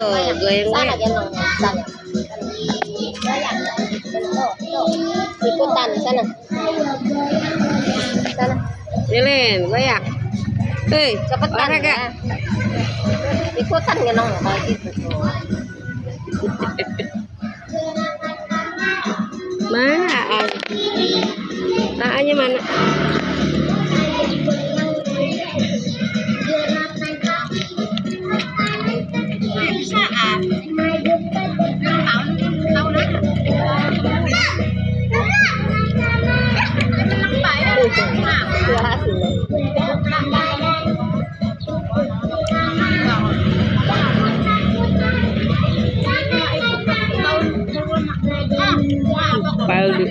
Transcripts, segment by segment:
Oh, goyang Sana goyang. gendong sana. Goyang. Tuh. Ikutan sana. Sana. Lilin, goyang. Hei, Cepetan olahraga. ya. Ikutan gendong kayak gitu tuh. Mana Aan? Aannya mana? Paldu.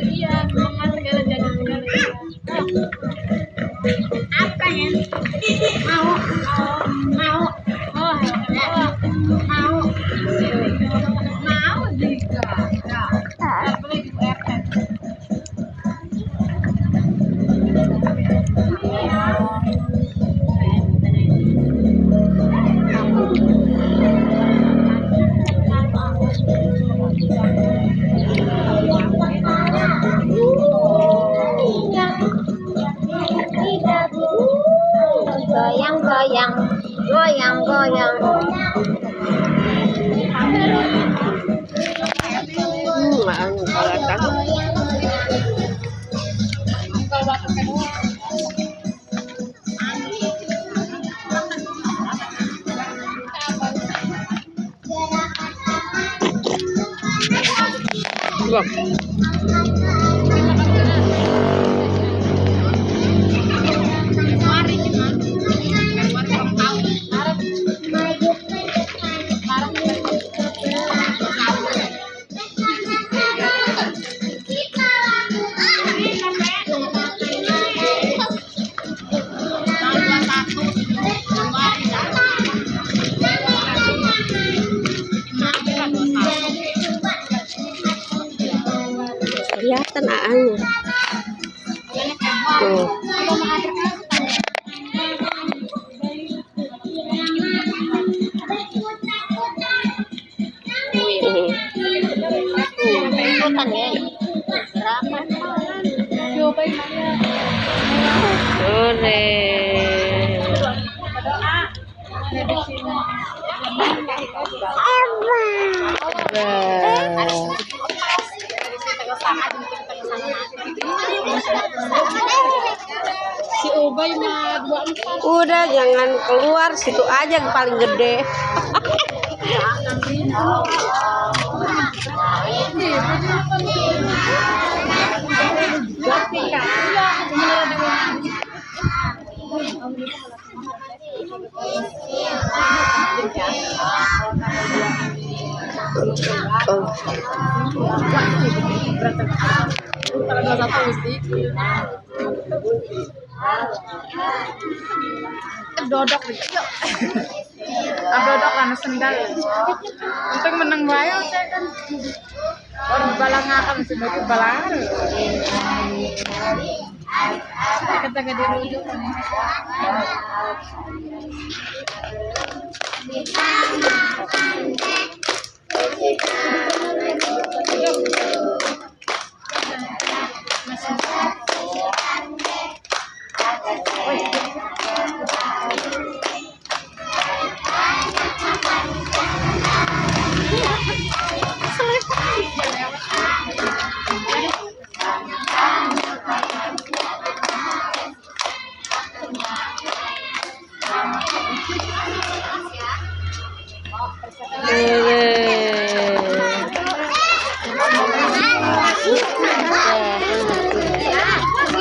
Goyang goyang, goyang goyang. Aan kalau atas. Bang. Kelihatan Aannya. Tuh. Ikutan ya. Berapa? Sore. Si Ubay mah 24. Udah jangan keluar, situ aja yang paling gede. Dodok gitu. Dodok kan sendal. Untung menang bae saya kan. Orang balang akan sebagai balang. Kita ke dirujuk.